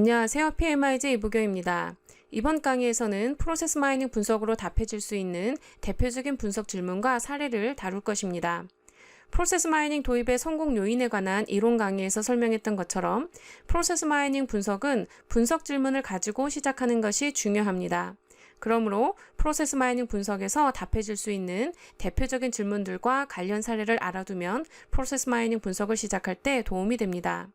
안녕하세요. PMIJ 이부경입니다. 이번 강의에서는 프로세스 마이닝 분석으로 답해줄 수 있는 대표적인 분석 질문과 사례를 다룰 것입니다. 프로세스 마이닝 도입의 성공 요인에 관한 이론 강의에서 설명했던 것처럼 프로세스 마이닝 분석은 분석 질문을 가지고 시작하는 것이 중요합니다. 그러므로 프로세스 마이닝 분석에서 답해줄 수 있는 대표적인 질문들과 관련 사례를 알아두면 프로세스 마이닝 분석을 시작할 때 도움이 됩니다.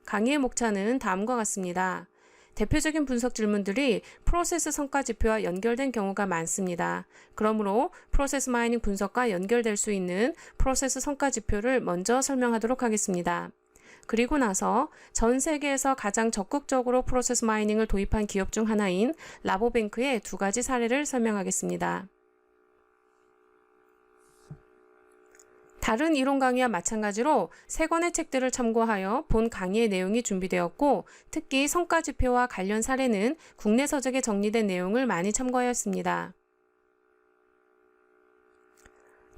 강의의 목차는 다음과 같습니다. 대표적인 분석 질문들이 프로세스 성과 지표와 연결된 경우가 많습니다. 그러므로 프로세스 마이닝 분석과 연결될 수 있는 프로세스 성과 지표를 먼저 설명하도록 하겠습니다. 그리고 나서 전 세계에서 가장 적극적으로 프로세스 마이닝을 도입한 기업 중 하나인 라보뱅크의 두 가지 사례를 설명하겠습니다. 다른 이론 강의와 마찬가지로 세 권의 책들을 참고하여 본 강의의 내용이 준비되었고, 특히 성과 지표와 관련 사례는 국내 서적에 정리된 내용을 많이 참고하였습니다.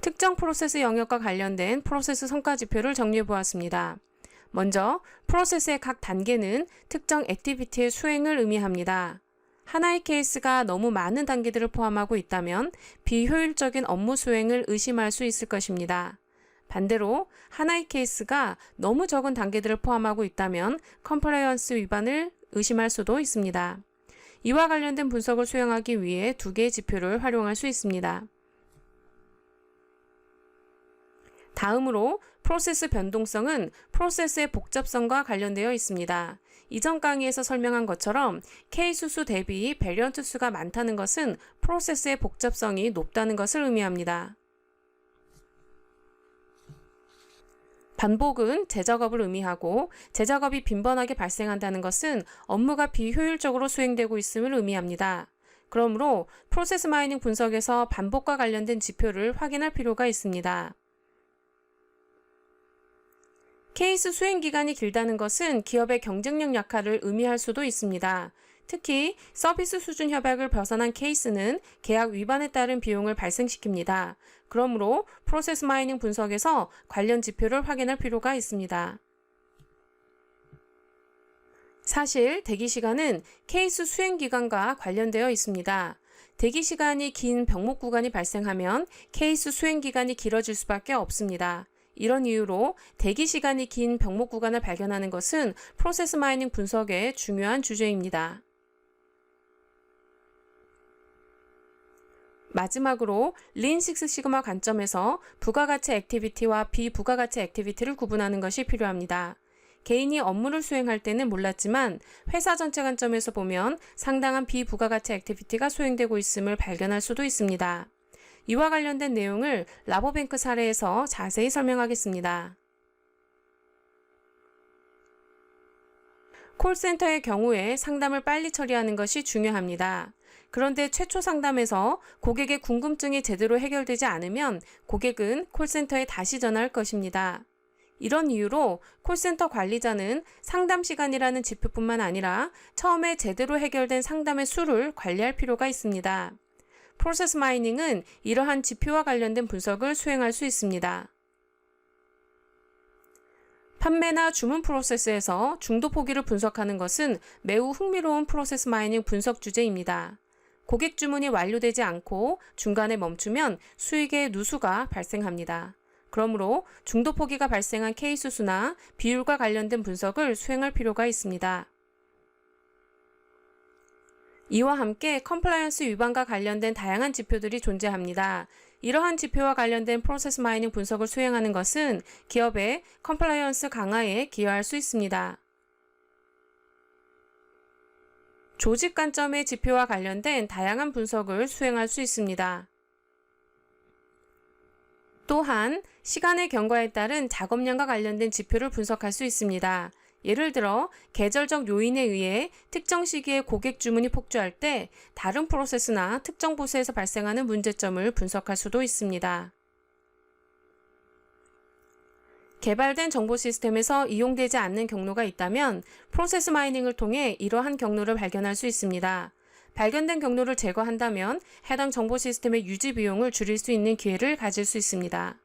특정 프로세스 영역과 관련된 프로세스 성과 지표를 정리해 보았습니다. 먼저 프로세스의 각 단계는 특정 액티비티의 수행을 의미합니다. 하나의 케이스가 너무 많은 단계들을 포함하고 있다면 비효율적인 업무 수행을 의심할 수 있을 것입니다. 반대로 하나의 케이스가 너무 적은 단계들을 포함하고 있다면 컴플라이언스 위반을 의심할 수도 있습니다. 이와 관련된 분석을 수행하기 위해 두 개의 지표를 활용할 수 있습니다. 다음으로 프로세스 변동성은 프로세스의 복잡성과 관련되어 있습니다. 이전 강의에서 설명한 것처럼 케이스 수 대비 베리언트 수가 많다는 것은 프로세스의 복잡성이 높다는 것을 의미합니다. 반복은 재작업을 의미하고 재작업이 빈번하게 발생한다는 것은 업무가 비효율적으로 수행되고 있음을 의미합니다. 그러므로 프로세스 마이닝 분석에서 반복과 관련된 지표를 확인할 필요가 있습니다. 케이스 수행 기간이 길다는 것은 기업의 경쟁력 약화를 의미할 수도 있습니다. 특히 서비스 수준 협약을 벗어난 케이스는 계약 위반에 따른 비용을 발생시킵니다. 그러므로 프로세스 마이닝 분석에서 관련 지표를 확인할 필요가 있습니다. 사실 대기 시간은 케이스 수행 기간과 관련되어 있습니다. 대기 시간이 긴 병목 구간이 발생하면 케이스 수행 기간이 길어질 수밖에 없습니다. 이런 이유로 대기 시간이 긴 병목 구간을 발견하는 것은 프로세스 마이닝 분석의 중요한 주제입니다. 마지막으로 린 식스 시그마 관점에서 부가가치 액티비티와 비부가가치 액티비티를 구분하는 것이 필요합니다. 개인이 업무를 수행할 때는 몰랐지만 회사 전체 관점에서 보면 상당한 비부가가치 액티비티가 수행되고 있음을 발견할 수도 있습니다. 이와 관련된 내용을 라보뱅크 사례에서 자세히 설명하겠습니다. 콜센터의 경우에 상담을 빨리 처리하는 것이 중요합니다. 그런데 최초 상담에서 고객의 궁금증이 제대로 해결되지 않으면 고객은 콜센터에 다시 전화할 것입니다. 이런 이유로 콜센터 관리자는 상담 시간이라는 지표뿐만 아니라 처음에 제대로 해결된 상담의 수를 관리할 필요가 있습니다. 프로세스 마이닝은 이러한 지표와 관련된 분석을 수행할 수 있습니다. 판매나 주문 프로세스에서 중도 포기를 분석하는 것은 매우 흥미로운 프로세스 마이닝 분석 주제입니다. 고객 주문이 완료되지 않고 중간에 멈추면 수익의 누수가 발생합니다. 그러므로 중도 포기가 발생한 케이스 수나 비율과 관련된 분석을 수행할 필요가 있습니다. 이와 함께 컴플라이언스 위반과 관련된 다양한 지표들이 존재합니다. 이러한 지표와 관련된 프로세스 마이닝 분석을 수행하는 것은 기업의 컴플라이언스 강화에 기여할 수 있습니다. 조직 관점의 지표와 관련된 다양한 분석을 수행할 수 있습니다. 또한 시간의 경과에 따른 작업량과 관련된 지표를 분석할 수 있습니다. 예를 들어 계절적 요인에 의해 특정 시기에 고객 주문이 폭주할 때 다른 프로세스나 특정 부서에서 발생하는 문제점을 분석할 수도 있습니다. 개발된 정보 시스템에서 이용되지 않는 경로가 있다면 프로세스 마이닝을 통해 이러한 경로를 발견할 수 있습니다. 발견된 경로를 제거한다면 해당 정보 시스템의 유지 비용을 줄일 수 있는 기회를 가질 수 있습니다.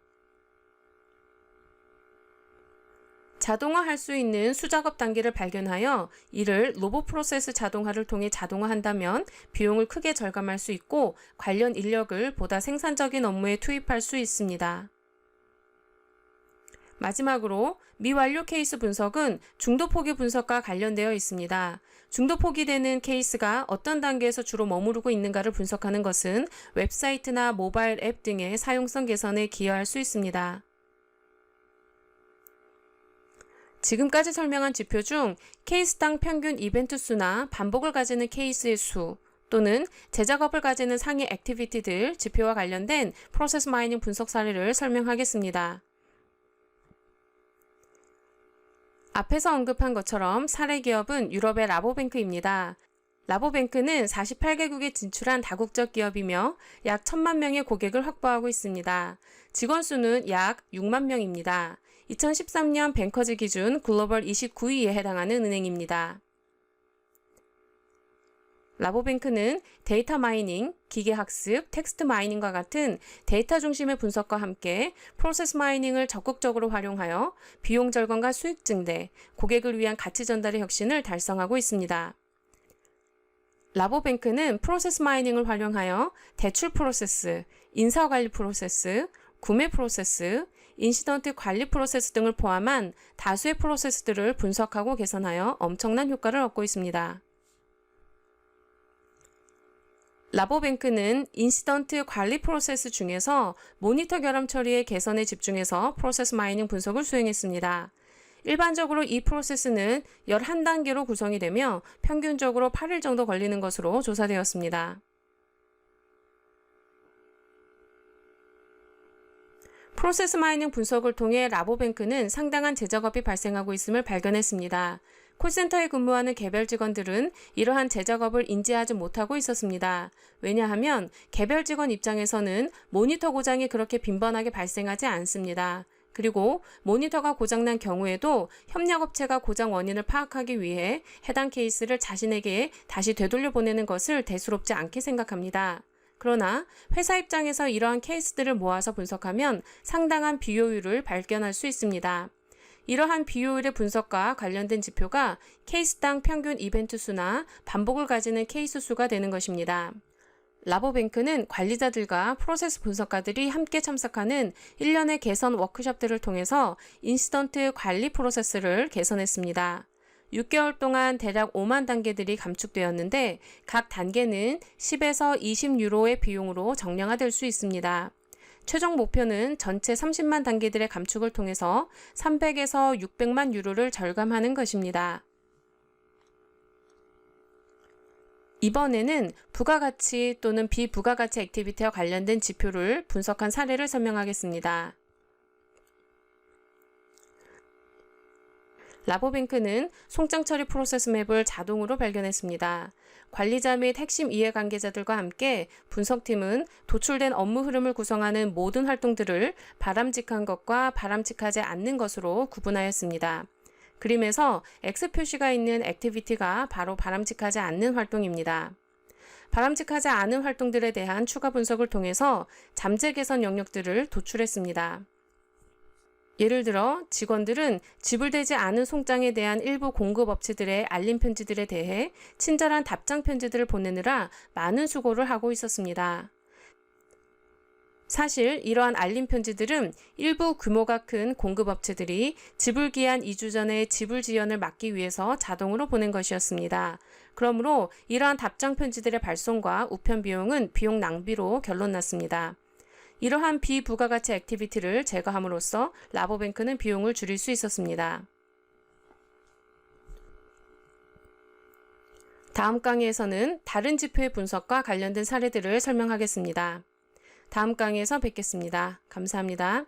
자동화할 수 있는 수작업 단계를 발견하여 이를 로봇 프로세스 자동화를 통해 자동화한다면 비용을 크게 절감할 수 있고 관련 인력을 보다 생산적인 업무에 투입할 수 있습니다. 마지막으로 미완료 케이스 분석은 중도 포기 분석과 관련되어 있습니다. 중도 포기되는 케이스가 어떤 단계에서 주로 머무르고 있는가를 분석하는 것은 웹사이트나 모바일 앱 등의 사용성 개선에 기여할 수 있습니다. 지금까지 설명한 지표 중 케이스당 평균 이벤트 수나 반복을 가지는 케이스의 수 또는 재작업을 가지는 상위 액티비티들 지표와 관련된 프로세스 마이닝 분석 사례를 설명하겠습니다. 앞에서 언급한 것처럼 사례 기업은 유럽의 라보뱅크입니다. 라보뱅크는 48개국에 진출한 다국적 기업이며 약 1,000만 명의 고객을 확보하고 있습니다. 직원 수는 약 6만 명입니다. 2013년 뱅커즈 기준 글로벌 29위에 해당하는 은행입니다. 라보뱅크는 데이터 마이닝, 기계학습, 텍스트 마이닝과 같은 데이터 중심의 분석과 함께 프로세스 마이닝을 적극적으로 활용하여 비용 절감과 수익 증대, 고객을 위한 가치 전달의 혁신을 달성하고 있습니다. 라보뱅크는 프로세스 마이닝을 활용하여 대출 프로세스, 인사관리 프로세스, 구매 프로세스, 인시던트 관리 프로세스 등을 포함한 다수의 프로세스들을 분석하고 개선하여 엄청난 효과를 얻고 있습니다. 라보뱅크는 인시던트 관리 프로세스 중에서 모니터 결함 처리의 개선에 집중해서 프로세스 마이닝 분석을 수행했습니다. 일반적으로 이 프로세스는 11단계로 구성이 되며 평균적으로 8일 정도 걸리는 것으로 조사되었습니다. 프로세스 마이닝 분석을 통해 라보뱅크는 상당한 재작업이 발생하고 있음을 발견했습니다. 콜센터에 근무하는 개별 직원들은 이러한 재작업을 인지하지 못하고 있었습니다. 왜냐하면 개별 직원 입장에서는 모니터 고장이 그렇게 빈번하게 발생하지 않습니다. 그리고 모니터가 고장난 경우에도 협력업체가 고장 원인을 파악하기 위해 해당 케이스를 자신에게 다시 되돌려 보내는 것을 대수롭지 않게 생각합니다. 그러나 회사 입장에서 이러한 케이스들을 모아서 분석하면 상당한 비효율을 발견할 수 있습니다. 이러한 비효율의 분석과 관련된 지표가 케이스당 평균 이벤트 수나 반복을 가지는 케이스 수가 되는 것입니다. 라보뱅크는 관리자들과 프로세스 분석가들이 함께 참석하는 1년의 개선 워크숍들을 통해서 인시던트 관리 프로세스를 개선했습니다. 6개월 동안 대략 5만 단계들이 감축되었는데 각 단계는 10에서 20유로의 비용으로 정량화될 수 있습니다. 최종 목표는 전체 30만 단계들의 감축을 통해서 300에서 600만 유로를 절감하는 것입니다. 이번에는 부가가치 또는 비부가가치 액티비티와 관련된 지표를 분석한 사례를 설명하겠습니다. 라보뱅크는 송장 처리 프로세스 맵을 자동으로 발견했습니다. 관리자 및 핵심 이해관계자들과 함께 분석팀은 도출된 업무 흐름을 구성하는 모든 활동들을 바람직한 것과 바람직하지 않는 것으로 구분하였습니다. 그림에서 X 표시가 있는 액티비티가 바로 바람직하지 않는 활동입니다. 바람직하지 않은 활동들에 대한 추가 분석을 통해서 잠재 개선 영역들을 도출했습니다. 예를 들어 직원들은 지불되지 않은 송장에 대한 일부 공급업체들의 알림 편지들에 대해 친절한 답장 편지들을 보내느라 많은 수고를 하고 있었습니다. 사실 이러한 알림 편지들은 일부 규모가 큰 공급업체들이 지불기한 2주 전에 지불 지연을 막기 위해서 자동으로 보낸 것이었습니다. 그러므로 이러한 답장 편지들의 발송과 우편 비용은 비용 낭비로 결론났습니다. 이러한 비부가가치 액티비티를 제거함으로써 라보뱅크는 비용을 줄일 수 있었습니다. 다음 강의에서는 다른 지표의 분석과 관련된 사례들을 설명하겠습니다. 다음 강의에서 뵙겠습니다. 감사합니다.